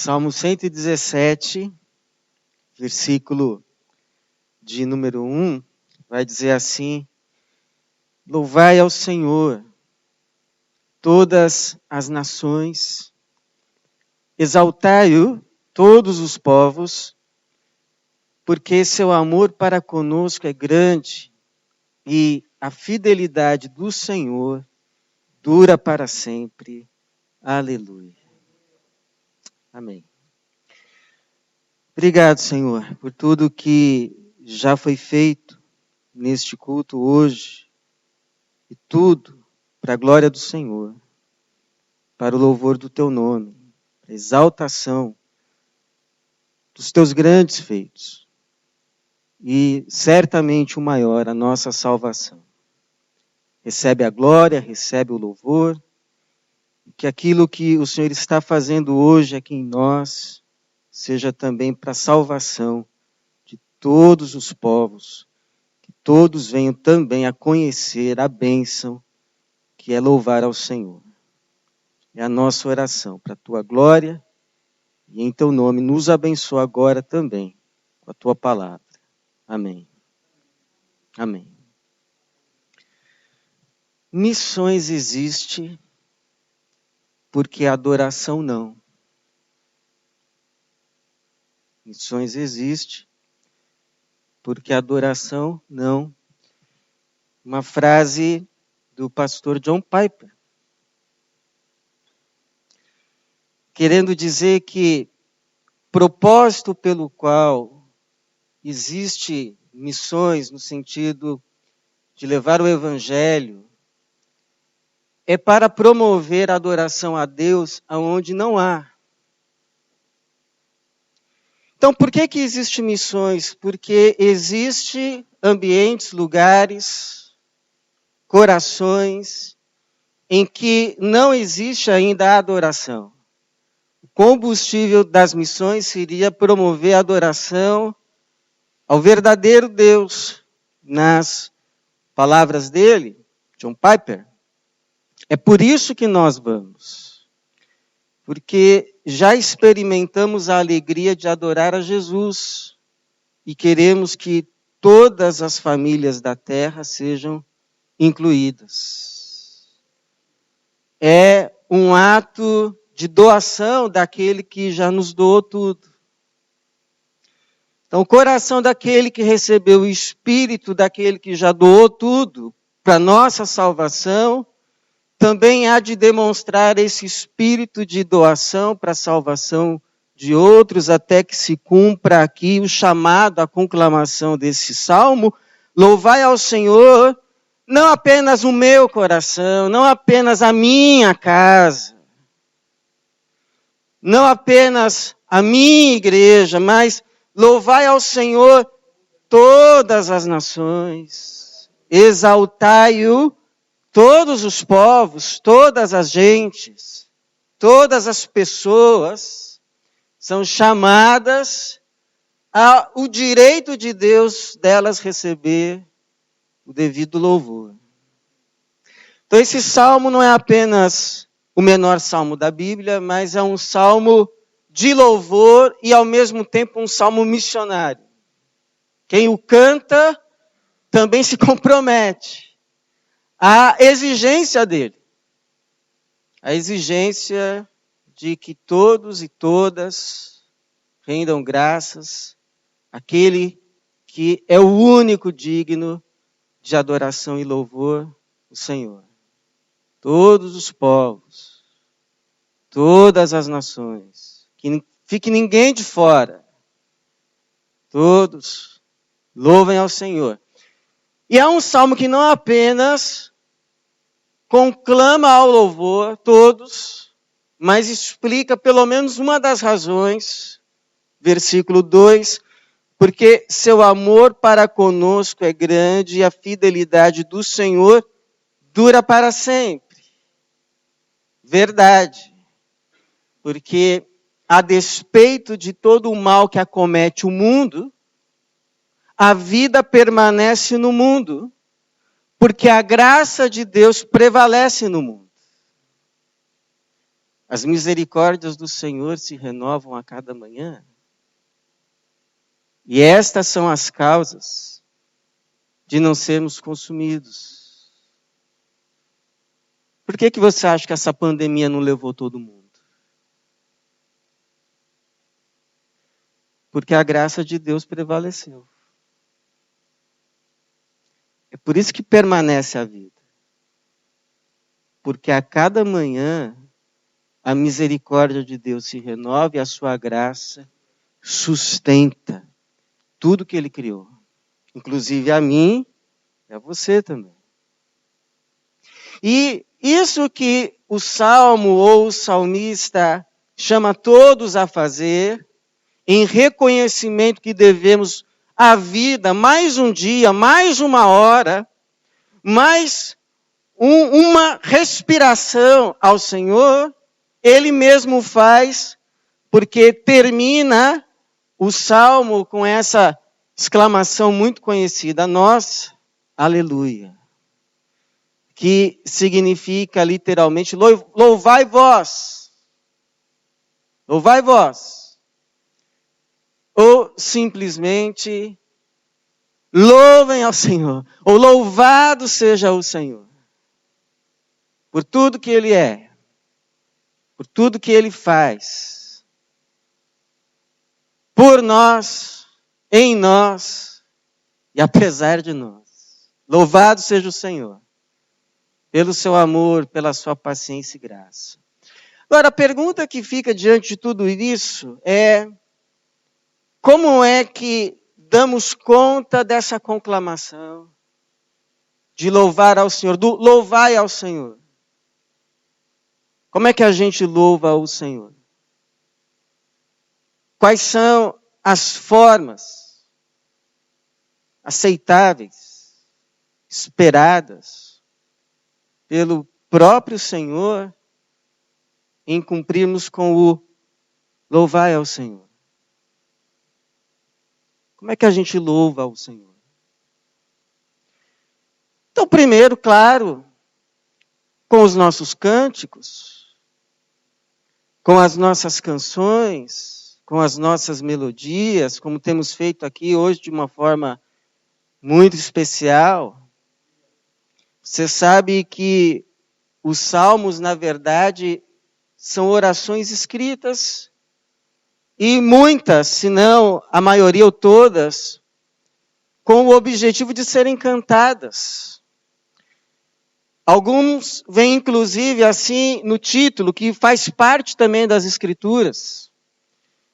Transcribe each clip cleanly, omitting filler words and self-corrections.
Salmo 117, versículo de número 1, vai dizer assim: Louvai ao Senhor, todas as nações, exaltai-o, todos os povos, porque seu amor para conosco é grande e a fidelidade do Senhor dura para sempre. Aleluia. Amém. Obrigado, Senhor, por tudo que já foi feito neste culto hoje, e tudo para a glória do Senhor, para o louvor do teu nome, para a exaltação dos teus grandes feitos, e certamente o maior, a nossa salvação. Recebe a glória, recebe o louvor, que aquilo que o Senhor está fazendo hoje aqui em nós, seja também para a salvação de todos os povos, que todos venham também a conhecer a bênção que é louvar ao Senhor. É a nossa oração para a tua glória e em teu nome nos abençoa agora também com a tua palavra. Amém. Amém. Missões existe porque adoração não. Missões existe porque adoração não. Uma frase do pastor John Piper, querendo dizer que o propósito pelo qual existe missões no sentido de levar o evangelho é para promover a adoração a Deus aonde não há. Então, por que existem missões? Porque existem ambientes, lugares, corações em que não existe ainda a adoração. O combustível das missões seria promover a adoração ao verdadeiro Deus. Nas palavras dele, John Piper, é por isso que nós vamos. Porque já experimentamos a alegria de adorar a Jesus e queremos que todas as famílias da terra sejam incluídas. É um ato de doação daquele que já nos doou tudo. Então, o coração daquele que recebeu o Espírito daquele que já doou tudo para nossa salvação, também há de demonstrar esse espírito de doação para a salvação de outros, até que se cumpra aqui o chamado, a conclamação desse salmo: louvai ao Senhor, não apenas o meu coração, não apenas a minha casa, não apenas a minha igreja, mas louvai ao Senhor todas as nações, exaltai-o todos os povos, todas as gentes, todas as pessoas são chamadas ao direito de Deus delas receber o devido louvor. Então esse salmo não é apenas o menor salmo da Bíblia, mas é um salmo de louvor e ao mesmo tempo um salmo missionário. Quem o canta também se compromete. A exigência dele, a exigência de que todos e todas rendam graças àquele que é o único digno de adoração e louvor, o Senhor. Todos os povos, todas as nações, que não fique ninguém de fora, todos louvem ao Senhor. E é um salmo que não apenas conclama ao louvor todos, mas explica pelo menos uma das razões, versículo 2, porque seu amor para conosco é grande e a fidelidade do Senhor dura para sempre. Verdade, porque a despeito de todo o mal que acomete o mundo, a vida permanece no mundo, porque a graça de Deus prevalece no mundo. As misericórdias do Senhor se renovam a cada manhã. E estas são as causas de não sermos consumidos. Por que você acha que essa pandemia não levou todo mundo? Porque a graça de Deus prevaleceu. É por isso que permanece a vida. Porque a cada manhã a misericórdia de Deus se renova e a sua graça sustenta tudo que Ele criou. Inclusive a mim e a você também. E isso que o Salmo ou o salmista chama todos a fazer, em reconhecimento que devemos a vida, mais um dia, mais uma hora, mais uma respiração ao Senhor, Ele mesmo faz, porque termina o Salmo com essa exclamação muito conhecida, nossa, aleluia, que significa literalmente, louvai vós, ou simplesmente, louvem ao Senhor, ou louvado seja o Senhor, por tudo que Ele é, por tudo que Ele faz, por nós, em nós e apesar de nós. Louvado seja o Senhor, pelo seu amor, pela sua paciência e graça. Agora, a pergunta que fica diante de tudo isso é: como é que damos conta dessa conclamação de louvar ao Senhor, do louvai ao Senhor? Como é que a gente louva o Senhor? Quais são as formas aceitáveis, esperadas pelo próprio Senhor em cumprirmos com o louvai ao Senhor? Como é que a gente louva ao Senhor? Então, primeiro, claro, com os nossos cânticos, com as nossas canções, com as nossas melodias, como temos feito aqui hoje de uma forma muito especial. Você sabe que os salmos, na verdade, são orações escritas, e muitas, se não a maioria ou todas, com o objetivo de serem cantadas. Alguns vêm, inclusive, assim, no título, que faz parte também das Escrituras.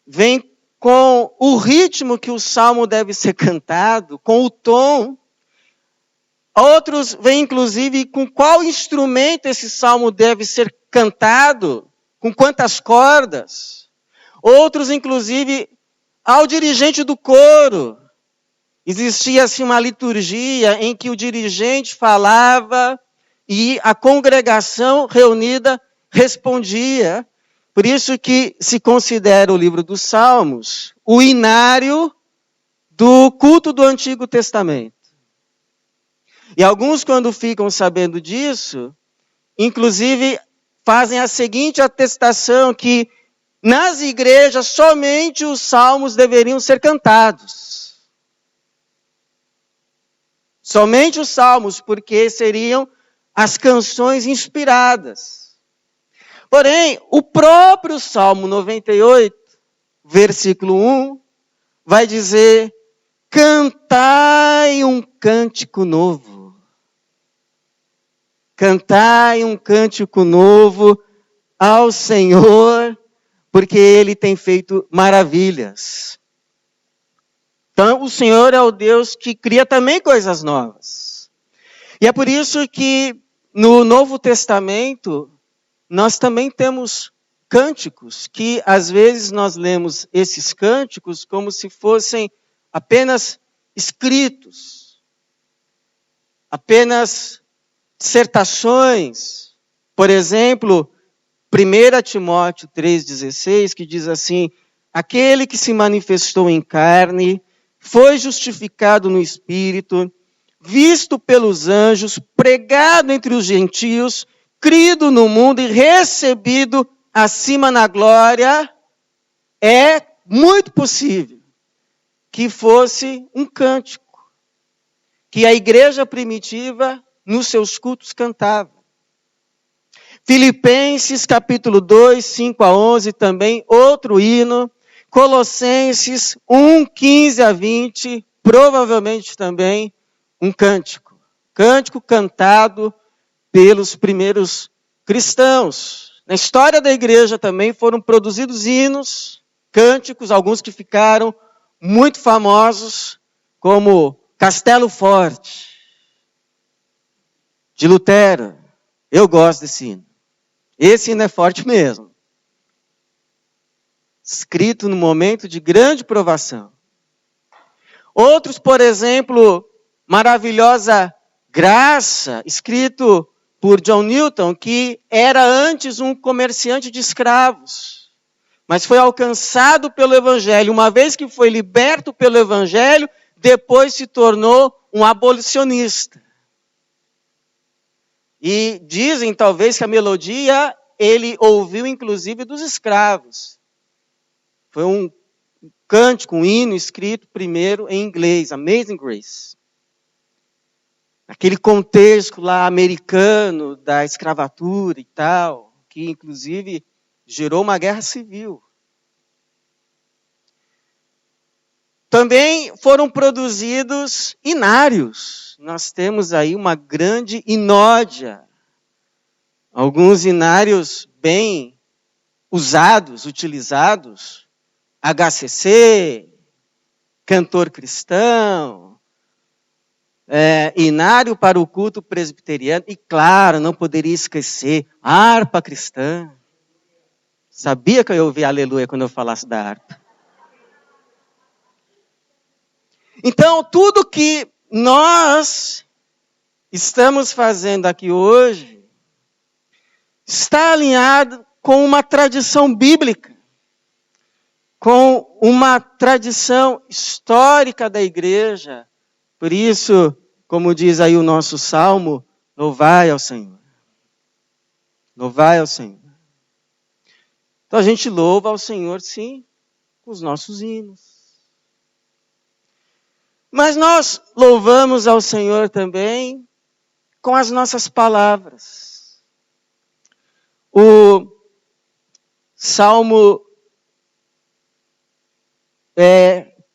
Vem com o ritmo que o salmo deve ser cantado, com o tom. Outros vêm, inclusive, com qual instrumento esse salmo deve ser cantado, com quantas cordas. Outros, inclusive, ao dirigente do coro. Existia, assim, uma liturgia em que o dirigente falava e a congregação reunida respondia. Por isso que se considera o livro dos Salmos o inário do culto do Antigo Testamento. E alguns, quando ficam sabendo disso, inclusive fazem a seguinte atestação, que nas igrejas somente os salmos deveriam ser cantados. Somente os salmos, porque seriam as canções inspiradas. Porém, o próprio Salmo 98, versículo 1, vai dizer: cantai um cântico novo. Cantai um cântico novo ao Senhor, porque Ele tem feito maravilhas. Então, o Senhor é o Deus que cria também coisas novas. E é por isso que no Novo Testamento, nós também temos cânticos, que às vezes nós lemos esses cânticos como se fossem apenas escritos, apenas dissertações. Por exemplo, 1 Timóteo 3,16, que diz assim: aquele que se manifestou em carne, foi justificado no Espírito, visto pelos anjos, pregado entre os gentios, crido no mundo e recebido acima na glória, é muito possível que fosse um cântico que a igreja primitiva, nos seus cultos, cantava. Filipenses capítulo 2, 5 a 11, também outro hino. Colossenses 1, 15 a 20, provavelmente também um cântico. Cântico cantado pelos primeiros cristãos. Na história da igreja também foram produzidos hinos, cânticos, alguns que ficaram muito famosos, como Castelo Forte, de Lutero. Eu gosto desse hino. Esse hino é forte mesmo. Escrito no momento de grande provação. Outros, por exemplo, Maravilhosa Graça, escrito por John Newton, que era antes um comerciante de escravos, mas foi alcançado pelo Evangelho. Uma vez que foi liberto pelo Evangelho, depois se tornou um abolicionista. E dizem, talvez, que a melodia ele ouviu, inclusive, dos escravos. Foi um cântico, um hino escrito primeiro em inglês, Amazing Grace. Aquele contexto lá americano da escravatura e tal, que, inclusive, gerou uma guerra civil. Também foram produzidos inários. Nós temos aí uma grande inódia. Alguns inários bem usados, utilizados. HCC, cantor cristão, inário para o culto presbiteriano. E claro, não poderia esquecer, harpa cristã. Sabia que eu ia ouvir aleluia quando eu falasse da harpa. Então, tudo que nós estamos fazendo aqui hoje está alinhado com uma tradição bíblica, com uma tradição histórica da igreja. Por isso, como diz aí o nosso salmo, louvai ao Senhor. Louvai ao Senhor. Então a gente louva ao Senhor, sim, com os nossos hinos. Mas nós louvamos ao Senhor também com as nossas palavras. O Salmo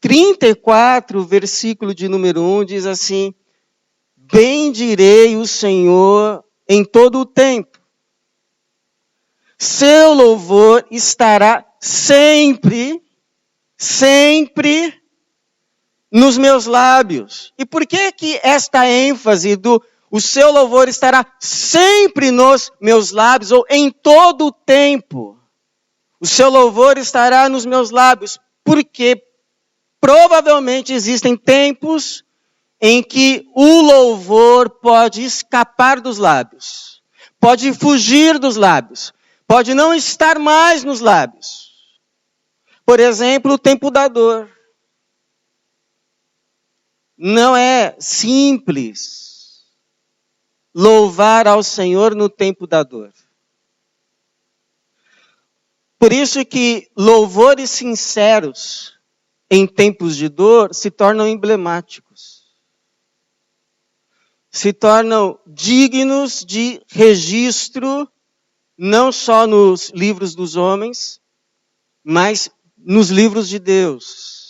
34, versículo de número 1, diz assim: bendirei o Senhor em todo o tempo. Seu louvor estará sempre nos meus lábios. E por que esta ênfase do o seu louvor estará sempre nos meus lábios, ou em todo o tempo? O seu louvor estará nos meus lábios, porque provavelmente existem tempos em que o louvor pode escapar dos lábios, pode fugir dos lábios, pode não estar mais nos lábios. Por exemplo, o tempo da dor. Não é simples louvar ao Senhor no tempo da dor. Por isso que louvores sinceros em tempos de dor se tornam emblemáticos. Se tornam dignos de registro, não só nos livros dos homens, mas nos livros de Deus.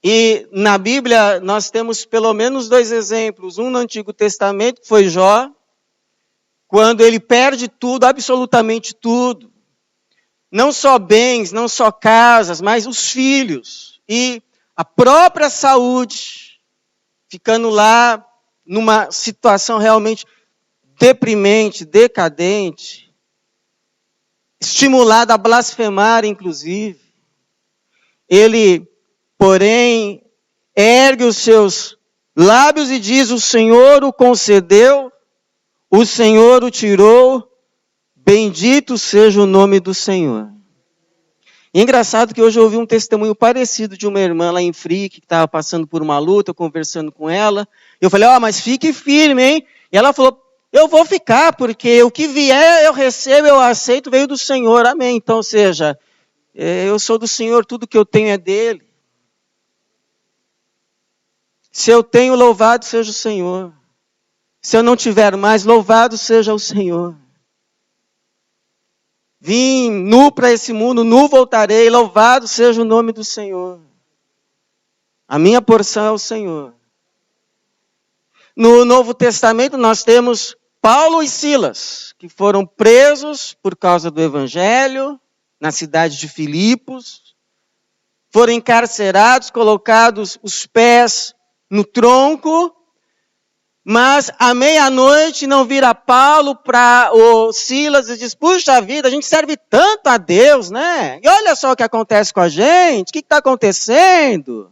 E na Bíblia nós temos pelo menos 2 exemplos. Um no Antigo Testamento, que foi Jó, quando ele perde tudo, absolutamente tudo. Não só bens, não só casas, mas os filhos. E a própria saúde, ficando lá numa situação realmente deprimente, decadente, estimulado a blasfemar, inclusive. Ele, porém, ergue os seus lábios e diz: o Senhor o concedeu, o Senhor o tirou, bendito seja o nome do Senhor. E engraçado que hoje eu ouvi um testemunho parecido de uma irmã lá em Frick, que estava passando por uma luta, conversando com ela. Eu falei: mas fique firme, hein? E ela falou: eu vou ficar, porque o que vier eu recebo, eu aceito, veio do Senhor, amém. Então, ou seja, eu sou do Senhor, tudo que eu tenho é dele. Se eu tenho, louvado seja o Senhor. Se eu não tiver mais, louvado seja o Senhor. Vim nu para esse mundo, nu voltarei, louvado seja o nome do Senhor. A minha porção é o Senhor. No Novo Testamento nós temos Paulo e Silas, que foram presos por causa do Evangelho, na cidade de Filipos. Foram encarcerados, colocados os pés no tronco, mas à meia-noite não vira Paulo para o Silas e diz, puxa vida, a gente serve tanto a Deus, né? E olha só o que acontece com a gente, o que está acontecendo?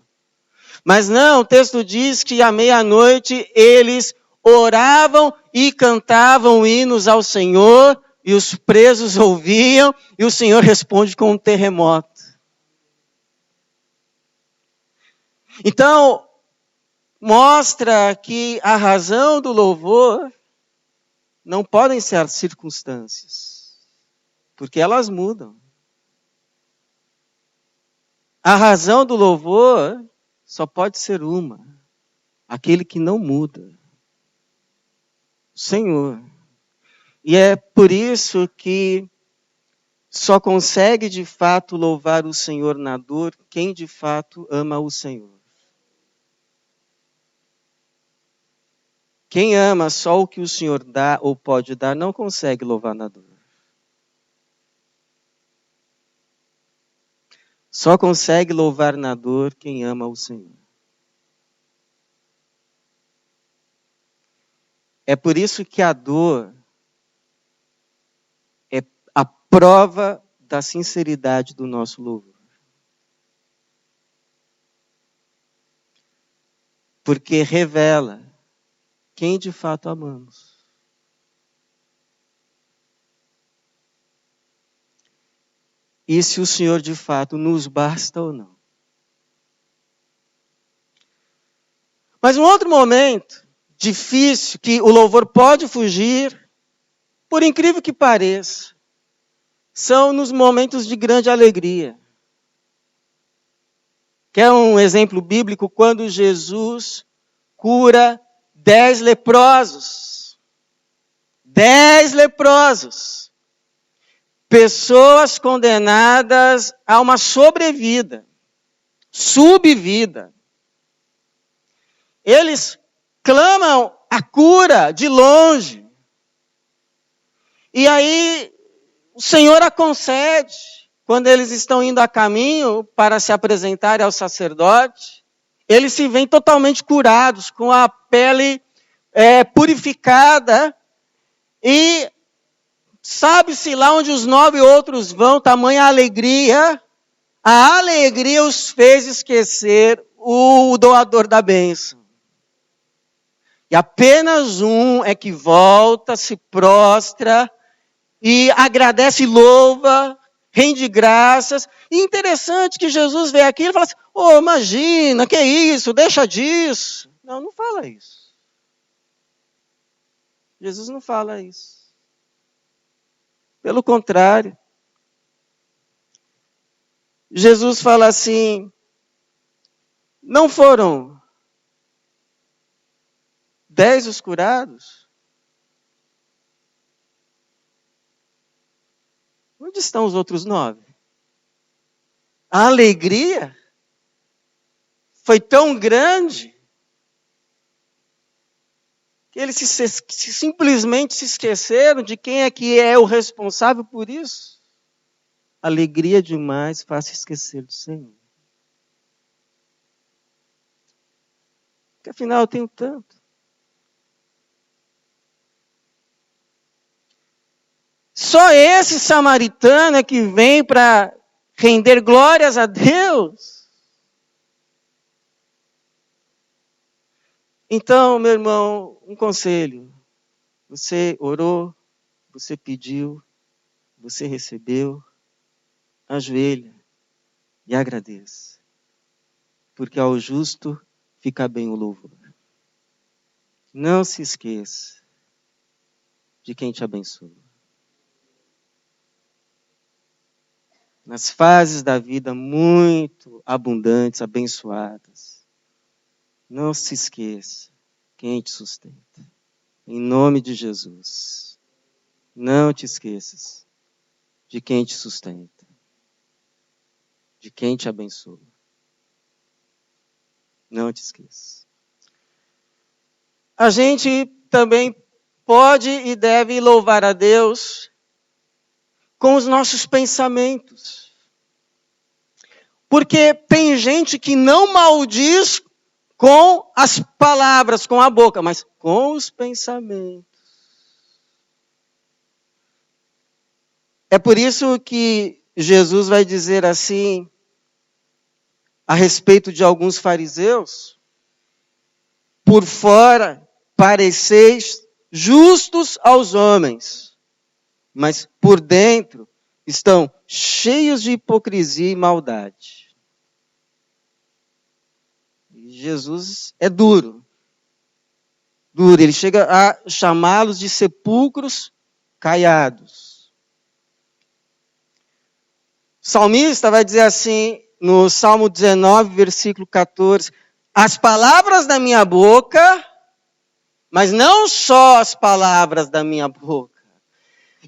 Mas não, o texto diz que à meia-noite eles oravam e cantavam hinos ao Senhor, e os presos ouviam, e o Senhor responde com um terremoto. Então, mostra que a razão do louvor não podem ser as circunstâncias, porque elas mudam. A razão do louvor só pode ser uma, aquele que não muda, o Senhor. E é por isso que só consegue de fato louvar o Senhor na dor quem de fato ama o Senhor. Quem ama só o que o Senhor dá ou pode dar, não consegue louvar na dor. Só consegue louvar na dor quem ama o Senhor. É por isso que a dor é a prova da sinceridade do nosso louvor. Porque revela quem de fato amamos. E se o Senhor de fato nos basta ou não. Mas um outro momento difícil que o louvor pode fugir, por incrível que pareça, são nos momentos de grande alegria. Quer um exemplo bíblico? Quando Jesus cura 10 leprosos. 10 leprosos. Pessoas condenadas a uma sobrevida, subvida. Eles clamam a cura de longe. E aí o Senhor a concede. Quando eles estão indo a caminho para se apresentarem ao sacerdote, eles se veem totalmente curados, com a pele purificada. E sabe-se lá onde os 9 outros vão, tamanha alegria. A alegria os fez esquecer o doador da bênção. E apenas um é que volta, se prostra e agradece e louva, rende graças. E interessante que Jesus vê aqui e fala assim, imagina, que isso, deixa disso. Não, não fala isso. Jesus não fala isso. Pelo contrário. Jesus fala assim, não foram 10 os curados? Onde estão os outros 9? A alegria foi tão grande que eles simplesmente se esqueceram de quem é que é o responsável por isso. Alegria demais faz esquecer do Senhor. Porque afinal eu tenho tanto. Só esse samaritano é que vem para render glórias a Deus. Então, meu irmão, um conselho. Você orou, você pediu, você recebeu, ajoelha e agradeça. Porque ao justo fica bem o louvor. Não se esqueça. de quem te abençoa. Nas fases da vida muito abundantes, abençoadas, não se esqueça quem te sustenta. Em nome de Jesus. Não te esqueças de quem te sustenta, de quem te abençoa. Não te esqueça. A gente também pode e deve louvar a Deus com os nossos pensamentos. Porque tem gente que não maldiz com as palavras, com a boca, mas com os pensamentos. É por isso que Jesus vai dizer assim, a respeito de alguns fariseus: por fora pareceis justos aos homens, mas por dentro estão cheios de hipocrisia e maldade. E Jesus é duro. Ele chega a chamá-los de sepulcros caiados. O salmista vai dizer assim, no Salmo 19, versículo 14, as palavras da minha boca, mas não só as palavras da minha boca,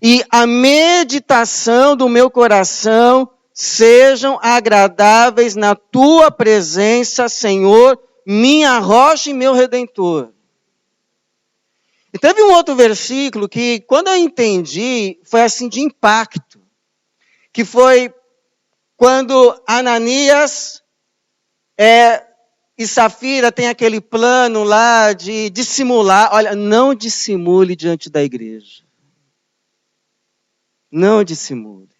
e a meditação do meu coração sejam agradáveis na tua presença, Senhor, minha rocha e meu redentor. E teve um outro versículo que, quando eu entendi, foi assim de impacto, que foi quando Ananias e Safira têm aquele plano lá de dissimular. Olha, não dissimule diante da igreja. Não dissimule.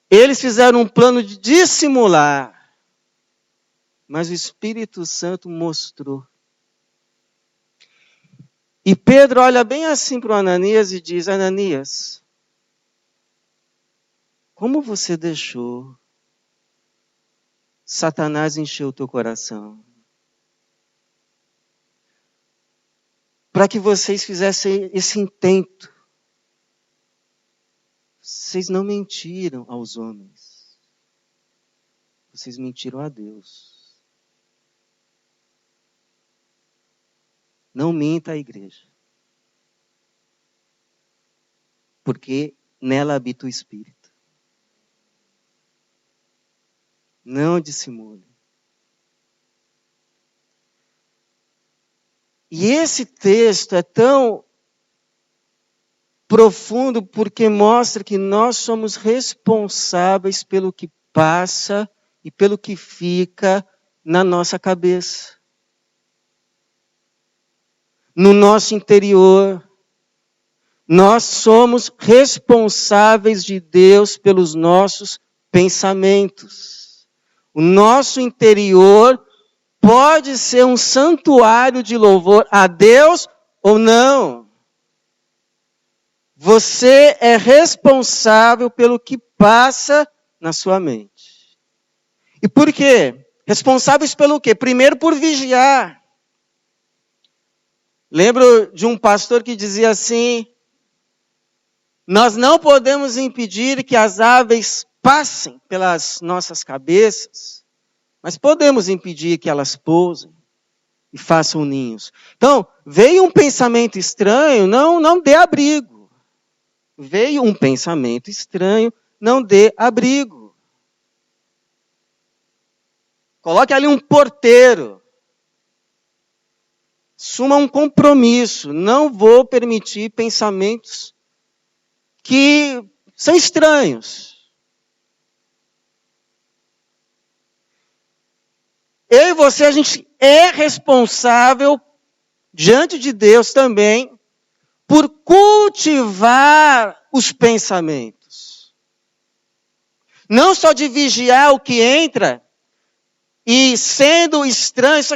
Eles fizeram um plano de dissimular, mas o Espírito Santo mostrou. E Pedro olha bem assim para o Ananias e diz: Ananias, como você deixou Satanás encher o teu coração? Para que vocês fizessem esse intento. Vocês não mentiram aos homens. Vocês mentiram a Deus. Não minta à igreja. Porque nela habita o Espírito. Não dissimule. E esse texto é tão profundo porque mostra que nós somos responsáveis pelo que passa e pelo que fica na nossa cabeça. No nosso interior. Nós somos responsáveis de Deus pelos nossos pensamentos. O nosso interior pode ser um santuário de louvor a Deus ou não. Você é responsável pelo que passa na sua mente. E por quê? Responsáveis pelo quê? Primeiro por vigiar. Lembro de um pastor que dizia assim: nós não podemos impedir que as aves passem pelas nossas cabeças, mas podemos impedir que elas pousem e façam ninhos. Então, veio um pensamento estranho, não dê abrigo. Veio um pensamento estranho, não dê abrigo. Coloque ali um porteiro. Assuma um compromisso. Não vou permitir pensamentos que são estranhos. Eu e você, a gente é responsável diante de Deus também por cultivar os pensamentos. Não só de vigiar o que entra e sendo estranho, isso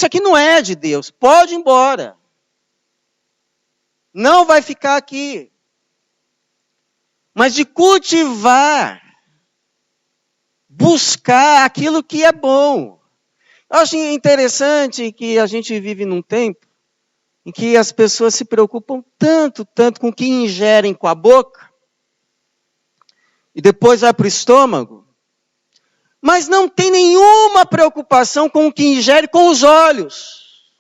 aqui não é de Deus, pode ir embora. Não vai ficar aqui. Mas de cultivar, buscar aquilo que é bom. Eu acho interessante que a gente vive num tempo em que as pessoas se preocupam tanto com o que ingerem com a boca, e depois vai para o estômago, mas não tem nenhuma preocupação com o que ingere com os olhos,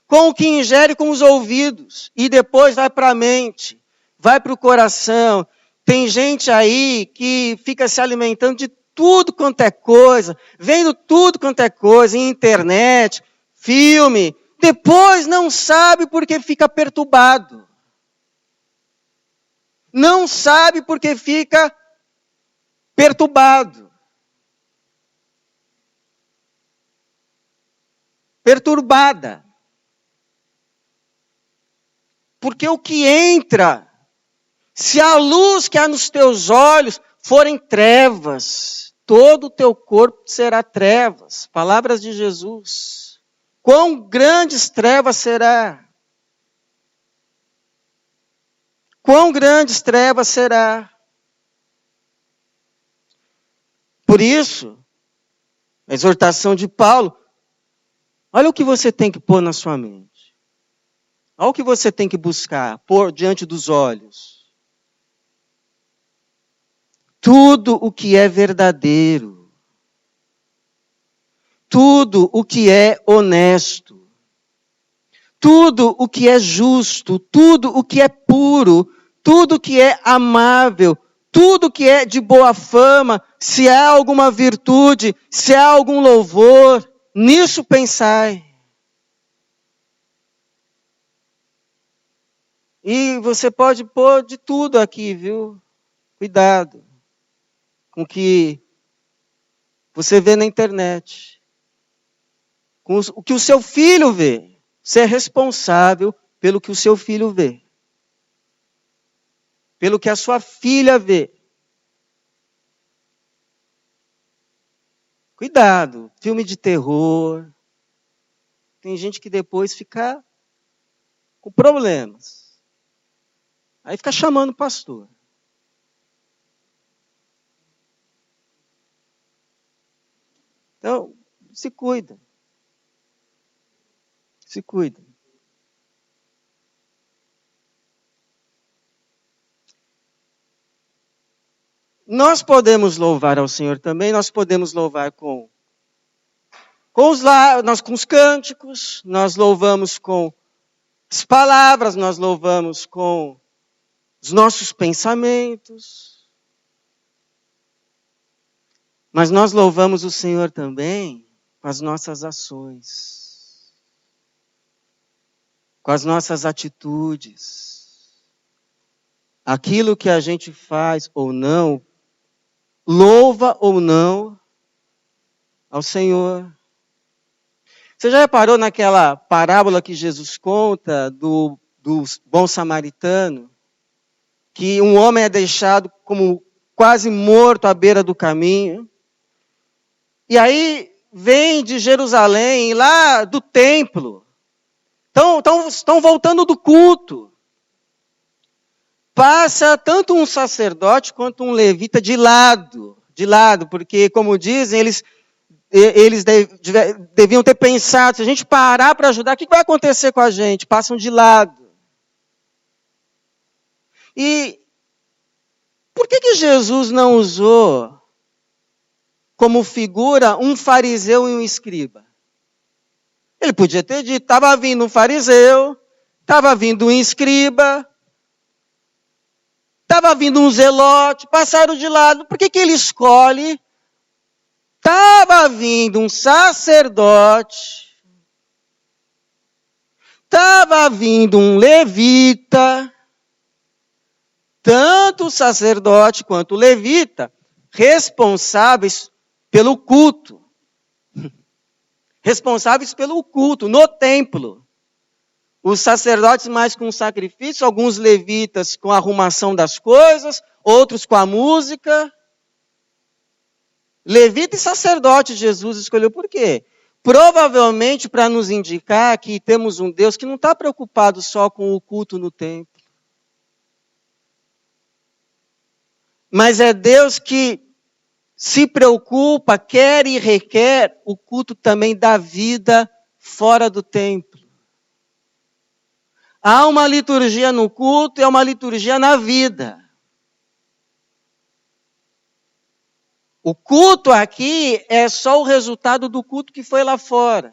com o que ingere com os ouvidos, e depois vai para a mente, vai para o coração. Tem gente aí que fica se alimentando de tudo quanto é coisa, vendo tudo quanto é coisa, internet, filme, depois não sabe porque fica perturbado. Não sabe porque fica perturbado. Perturbada. Porque o que entra, se a luz que há nos teus olhos forem trevas, todo o teu corpo será trevas. Palavras de Jesus. Quão grandes trevas será? Quão grandes trevas será? Por isso, a exortação de Paulo, olha o que você tem que pôr na sua mente. Olha o que você tem que buscar, pôr diante dos olhos. Tudo o que é verdadeiro, tudo o que é honesto, tudo o que é justo, tudo o que é puro, tudo o que é amável, tudo que é de boa fama, se há alguma virtude, se há algum louvor, nisso pensai. E você pode pôr de tudo aqui, viu? Cuidado com o que você vê na internet, com o que o seu filho vê. Você é responsável pelo que o seu filho vê, pelo que a sua filha vê. Cuidado, filme de terror. Tem gente que depois fica com problemas. Aí fica chamando o pastor. Então, se cuida. Se cuida. Nós podemos louvar ao Senhor também, nós podemos louvar com os cânticos, nós louvamos com as palavras, nós louvamos com os nossos pensamentos. Mas nós louvamos o Senhor também com as nossas ações, com as nossas atitudes. Aquilo que a gente faz ou não, louva ou não ao Senhor. Você já reparou naquela parábola que Jesus conta do bom samaritano? Que um homem é deixado como quase morto à beira do caminho. E aí vem de Jerusalém, lá do templo. Estão voltando do culto. Passa tanto um sacerdote quanto um levita de lado, porque, como dizem, eles deviam ter pensado, se a gente parar para ajudar, o que vai acontecer com a gente? Passam de lado. E por que Jesus não usou como figura um fariseu e um escriba? Ele podia ter dito, estava vindo um fariseu, estava vindo um escriba, estava vindo um zelote, passaram de lado. Por que ele escolhe? Estava vindo um sacerdote, estava vindo um levita, tanto o sacerdote quanto o levita, responsáveis pelo culto. Responsáveis pelo culto no templo. Os sacerdotes mais com o sacrifício, alguns levitas com a arrumação das coisas, outros com a música. Levita e sacerdote Jesus escolheu por quê? Provavelmente para nos indicar que temos um Deus que não está preocupado só com o culto no templo. Mas é Deus que se preocupa, quer e requer o culto também da vida fora do templo. Há uma liturgia no culto e há uma liturgia na vida. O culto aqui é só o resultado do culto que foi lá fora.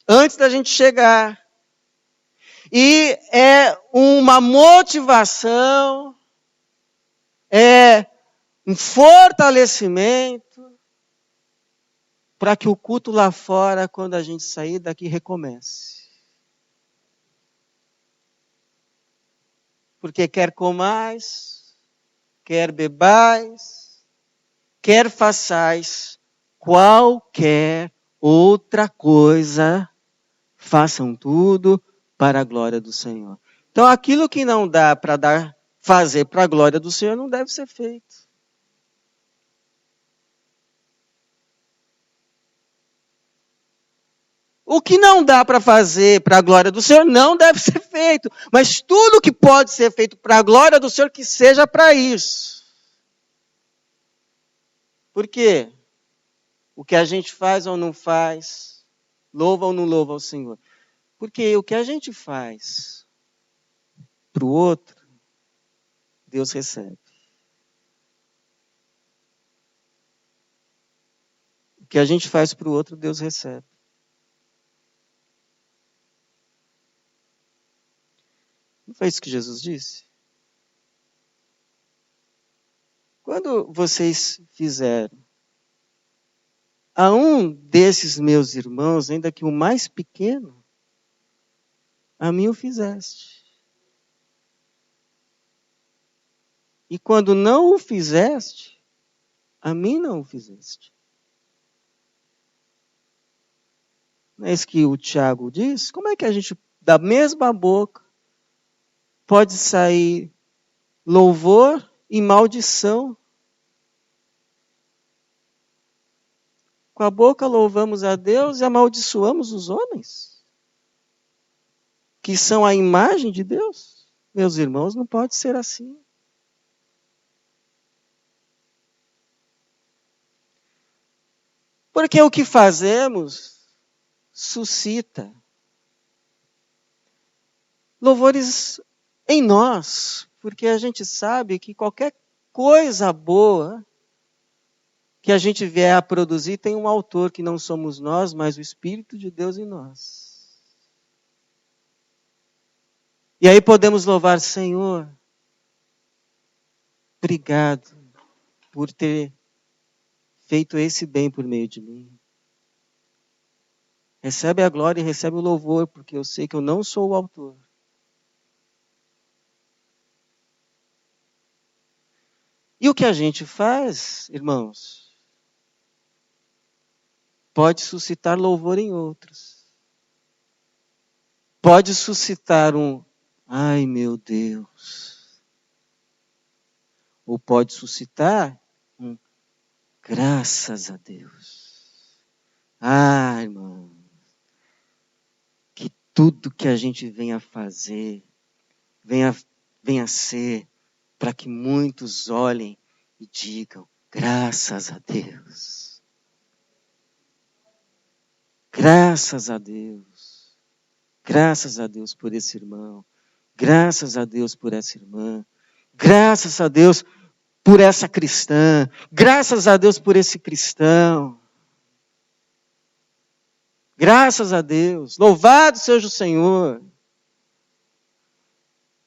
Antes da gente chegar. E é uma motivação, é um fortalecimento para que o culto lá fora, quando a gente sair daqui, recomece. Porque quer comais, quer bebais, quer façais qualquer outra coisa, façam tudo para a glória do Senhor. Então, aquilo que não dá para fazer para a glória do Senhor não deve ser feito. O que não dá para fazer para a glória do Senhor não deve ser feito. Mas tudo que pode ser feito para a glória do Senhor, que seja para isso. Por quê? O que a gente faz ou não faz, louva ou não louva ao Senhor. Porque o que a gente faz para o outro, Deus recebe. O que a gente faz para o outro, Deus recebe. Não foi isso que Jesus disse? Quando vocês fizeram a um desses meus irmãos, ainda que o mais pequeno, a mim o fizeste. E quando não o fizeste, a mim não o fizeste. Não é isso que o Tiago diz? Como é que a gente, da mesma boca, pode sair louvor e maldição? Com a boca louvamos a Deus e amaldiçoamos os homens, que são a imagem de Deus. Meus irmãos, não pode ser assim. Porque o que fazemos suscita louvores em nós, porque a gente sabe que qualquer coisa boa que a gente vier a produzir tem um autor que não somos nós, mas o Espírito de Deus em nós. E aí podemos louvar, Senhor, obrigado por ter feito esse bem por meio de mim. Recebe a glória e recebe o louvor, porque eu sei que eu não sou o autor. E o que a gente faz, irmãos, pode suscitar louvor em outros. Pode suscitar um, ai meu Deus. Ou pode suscitar um, graças a Deus. Ah, irmão, que tudo que a gente venha fazer, venha ser, para que muitos olhem e digam, graças a Deus. Graças a Deus. Graças a Deus por esse irmão. Graças a Deus por essa irmã. Graças a Deus por essa cristã. Graças a Deus por esse cristão. Graças a Deus. Louvado seja o Senhor.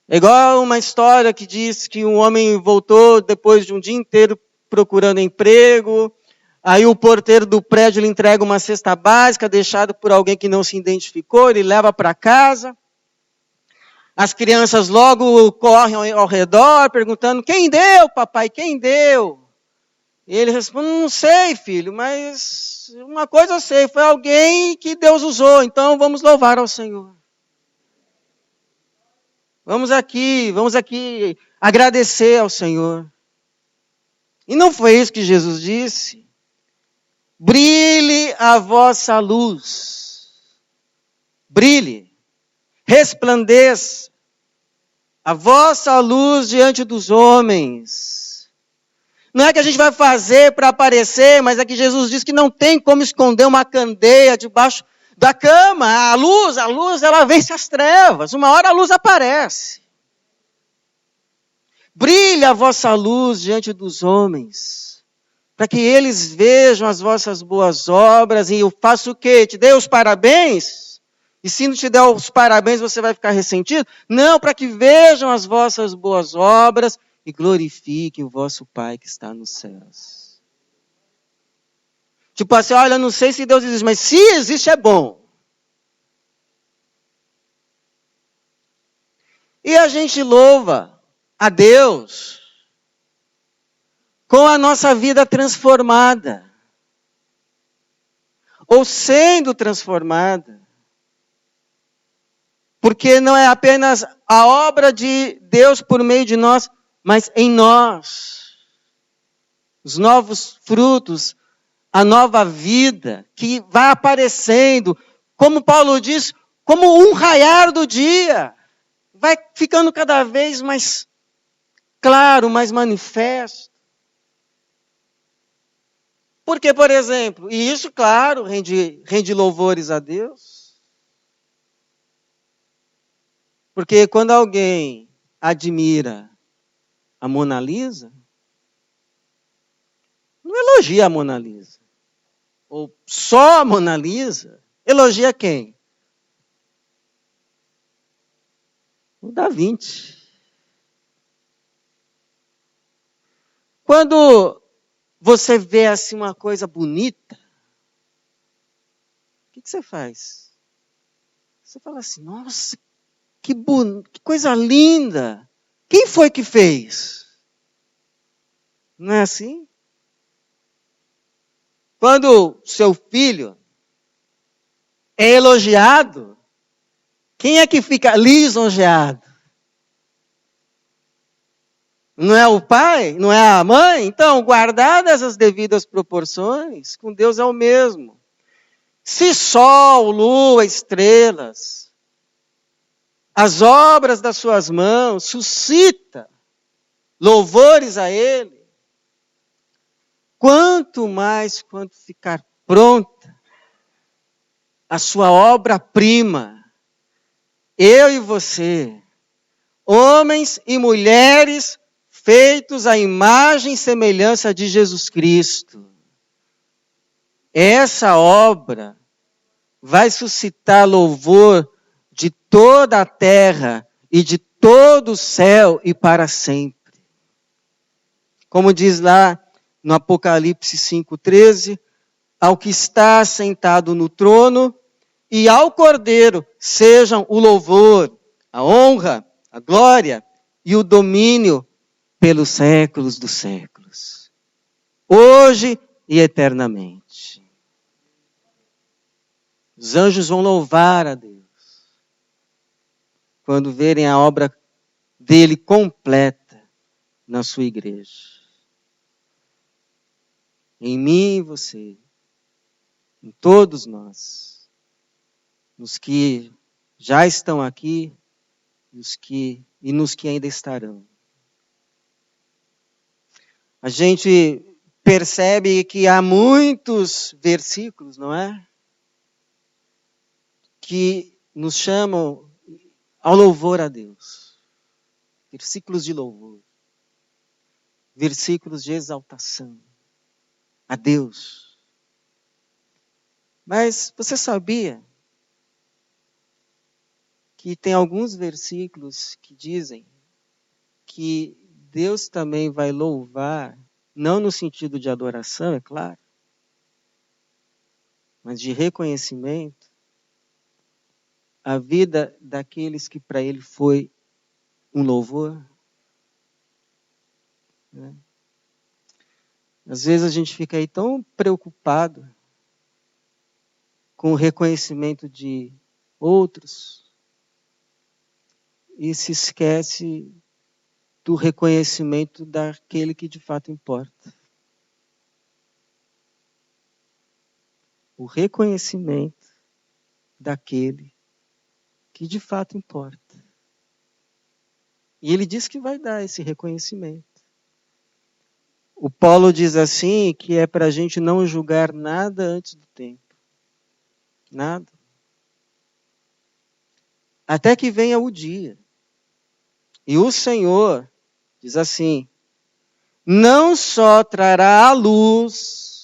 É igual uma história que diz que um homem voltou depois de um dia inteiro procurando emprego. Aí o porteiro do prédio lhe entrega uma cesta básica deixada por alguém que não se identificou. Ele leva para casa. As crianças logo correm ao redor perguntando, quem deu, papai, quem deu? E ele responde, não sei, filho, mas uma coisa eu sei, foi alguém que Deus usou, então vamos louvar ao Senhor. Vamos aqui agradecer ao Senhor. E não foi isso que Jesus disse? Brilhe a vossa luz. Brilhe. Resplandeça. A vossa luz diante dos homens. Não é que a gente vai fazer para aparecer, mas é que Jesus diz que não tem como esconder uma candeia debaixo da cama, a luz, ela vence as trevas. Uma hora a luz aparece. Brilha a vossa luz diante dos homens, para que eles vejam as vossas boas obras. E eu faço o quê? Te dei os parabéns? E se não te der os parabéns, você vai ficar ressentido? Não, para que vejam as vossas boas obras e glorifiquem o vosso Pai que está nos céus. Tipo assim, olha, eu não sei se Deus existe, mas se existe é bom. E a gente louva a Deus com a nossa vida transformada, ou sendo transformada, porque não é apenas a obra de Deus por meio de nós, mas em nós. Os novos frutos, a nova vida que vai aparecendo, como Paulo diz, como um raiar do dia. Vai ficando cada vez mais claro, mais manifesto. Porque, por exemplo, e isso, claro, rende louvores a Deus. Porque quando alguém admira a Mona Lisa, não elogia a Mona Lisa. Ou só a Mona Lisa, elogia quem? O Da Vinci. Quando você vê assim uma coisa bonita, o que você faz? Você fala assim, nossa, que coisa linda. Quem foi que fez? Não é assim? Quando seu filho é elogiado, quem é que fica lisonjeado? Não é o pai? Não é a mãe? Então, guardadas as devidas proporções, com Deus é o mesmo. Se sol, lua, estrelas, as obras das suas mãos suscita louvores a Ele, quanto mais quando ficar pronta a sua obra-prima, eu e você, homens e mulheres feitos à imagem e semelhança de Jesus Cristo. Essa obra vai suscitar louvor de toda a terra e de todo o céu e para sempre. Como diz lá no Apocalipse 5,13, ao que está sentado no trono e ao Cordeiro sejam o louvor, a honra, a glória e o domínio pelos séculos dos séculos, hoje e eternamente. Os anjos vão louvar a Deus quando verem a obra dele completa na sua igreja. Em mim e você, em todos nós, nos que já estão aqui e nos que ainda estarão. A gente percebe que há muitos versículos, não é? Que nos chamam ao louvor a Deus. Versículos de louvor. Versículos de exaltação a Deus. Mas você sabia que tem alguns versículos que dizem que Deus também vai louvar, não no sentido de adoração, é claro, mas de reconhecimento, a vida daqueles que para Ele foi um louvor. Né? Às vezes a gente fica aí tão preocupado com o reconhecimento de outros e se esquece do reconhecimento daquele que de fato importa. O reconhecimento daquele que de fato importa. E ele diz que vai dar esse reconhecimento. O Paulo diz assim que é para a gente não julgar nada antes do tempo. Nada. até que venha o dia. E o Senhor diz assim: não só trará à luz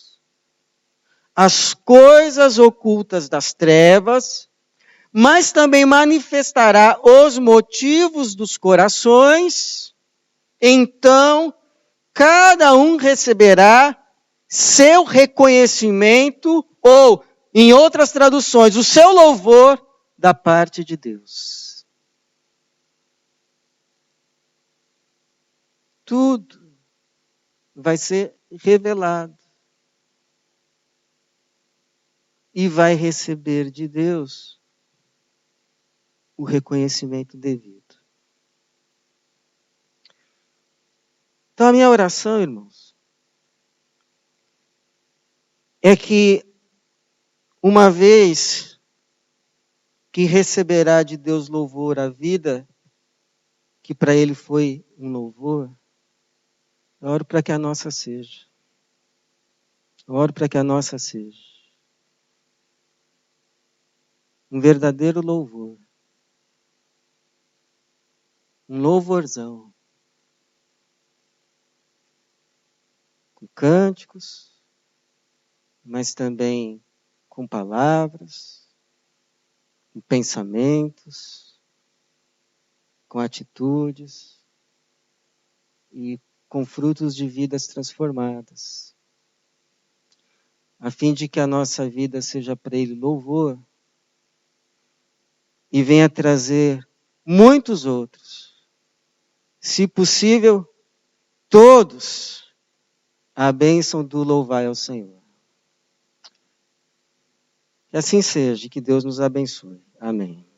as coisas ocultas das trevas, mas também manifestará os motivos dos corações. Então, cada um receberá seu reconhecimento, ou, em outras traduções, o seu louvor da parte de Deus. Tudo vai ser revelado e vai receber de Deus o reconhecimento devido. Então, a minha oração, irmãos, é que, uma vez que receberá de Deus louvor a vida, que para Ele foi um louvor, eu oro para que a nossa seja. Eu oro para que a nossa seja um verdadeiro louvor. Um louvorzão. Com cânticos, mas também com palavras, com pensamentos, com atitudes e com frutos de vidas transformadas, a fim de que a nossa vida seja para Ele louvor e venha trazer muitos outros, se possível, todos, a bênção do louvai ao Senhor. Que assim seja, que Deus nos abençoe. Amém.